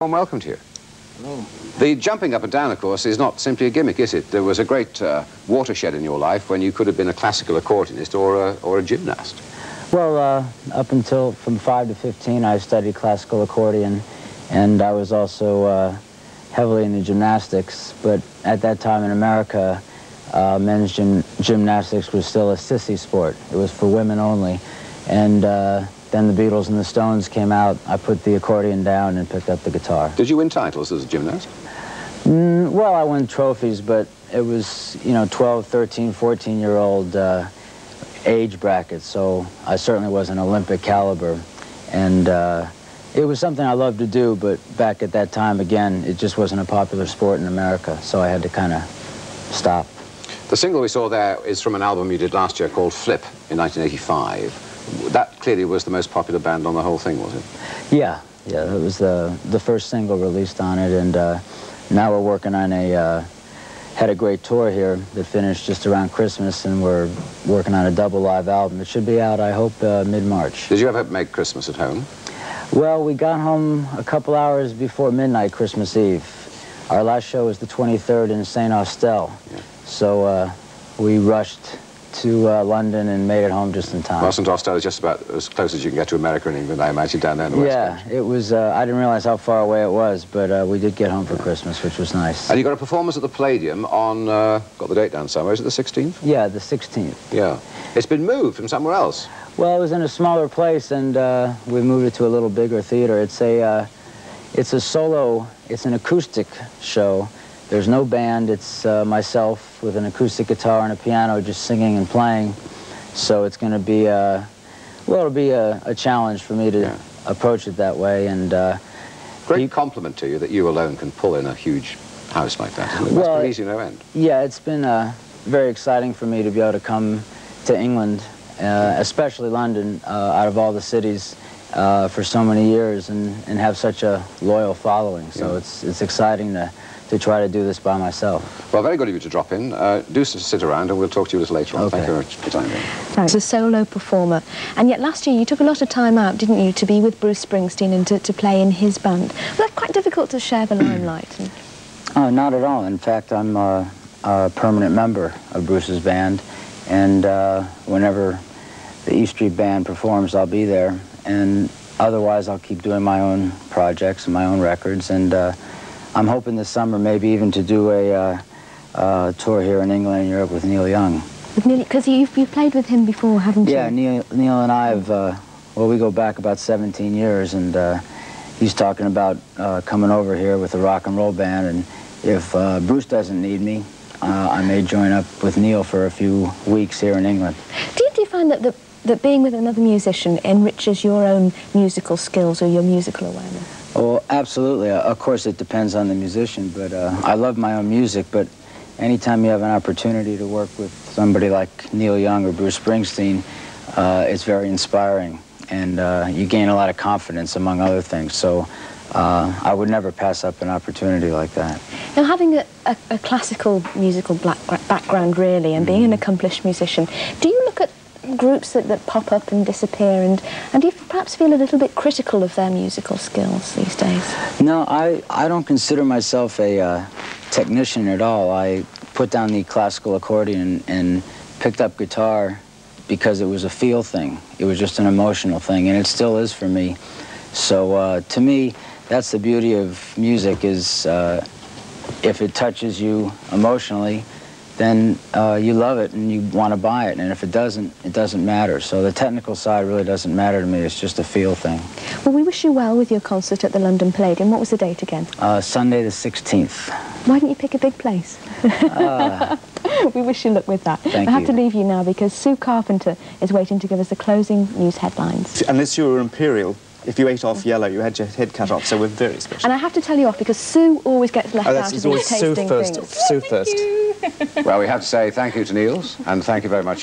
Warm welcome to you. Hello. The jumping up and down, of course, is not simply a gimmick, is it? There was a great watershed in your life when you could have been a classical accordionist or a gymnast. Well, up until from 5 to 15, I studied classical accordion, and I was also heavily into gymnastics. But at that time in America, men's gymnastics was still a sissy sport. It was for women only. And then the Beatles and the Stones came out. I put the accordion down and picked up the guitar. Did you win titles as a gymnast? Well, I won trophies, but it was, 12, 13, 14-year-old age bracket, so I certainly wasn't Olympic caliber. And it was something I loved to do, but back at that time, again, it just wasn't a popular sport in America, so I had to kind of stop. The single we saw there is from an album you did last year called Flip in 1985. That clearly was the most popular band on the whole thing, was it? Yeah, it was the first single released on it, and now we're working on had a great tour here that finished just around Christmas, and we're working on a double live album. It should be out, I hope, mid-March. Did you ever make Christmas at home? Well, we got home a couple hours before midnight Christmas Eve. Our last show was the 23rd in St. Austell, yeah. So we rushed to London and made it home just in time. Well, St. Austell is just about as close as you can get to America and England, I imagine, down there in the West Coast. Yeah, it was, I didn't realize how far away it was, but we did get home for Christmas, which was nice. And you got a performance at the Palladium on, got the date down somewhere, is it the 16th? Yeah, the 16th. Yeah. It's been moved from somewhere else. Well, it was in a smaller place, and we moved it to a little bigger theater. It's a solo, it's an acoustic show. There's no band. It's myself with an acoustic guitar and a piano just singing and playing. So it's going to be, well, it'll be a challenge for me to approach it that way. And great compliment to you that you alone can pull in a huge house like that. It must be easy no end. Yeah, it's been very exciting for me to be able to come to England, especially London, out of all the cities, for so many years and have such a loyal following. So it's exciting to try to do this by myself. Well, very good of you to drop in. Do sit around and we'll talk to you a little later on. Okay. Thank you very much for your time. Thanks. As a solo performer, and yet last year you took a lot of time out, didn't you, to be with Bruce Springsteen and to play in his band. Was that quite difficult to share the limelight? Not at all. In fact, I'm a permanent member of Bruce's band, and whenever the E Street Band performs, I'll be there. And otherwise, I'll keep doing my own projects and my own records, and I'm hoping this summer maybe even to do a tour here in England and Europe with Neil Young. Because you've played with him before, haven't you? Yeah, Neil and I have, well, we go back about 17 years, and he's talking about coming over here with a rock and roll band, and if Bruce doesn't need me, I may join up with Neil for a few weeks here in England. Do you find that being with another musician enriches your own musical skills or your musical awareness? Oh, absolutely. Of course, it depends on the musician, but I love my own music, but anytime you have an opportunity to work with somebody like Neil Young or Bruce Springsteen, it's very inspiring, and you gain a lot of confidence, among other things, so I would never pass up an opportunity like that. Now, having a classical musical background, really, and being an accomplished musician, do you look at groups that pop up and disappear, and do you perhaps feel a little bit critical of their musical skills these days? No, I don't consider myself a technician at all. I put down the classical accordion and picked up guitar because it was a feel thing. It was just an emotional thing, and it still is for me. So to me, that's the beauty of music, is if it touches you emotionally, then you love it and you want to buy it, and if it doesn't matter. So the technical side really doesn't matter to me. It's just a feel thing. Well, we wish you well with your concert at the London Palladium. What was the date again? Sunday the 16th. Why didn't you pick a big place? We wish you luck with that. Thank I have you. to leave you now because Sue Carpenter is waiting to give us the closing news headlines. Unless you were Imperial, if you ate off yellow, you had your head cut off, so we're very special. And I have to tell you off because Sue always gets left out of these tasting things. Sue first. Well, we have to say thank you to Nils, and thank you very much,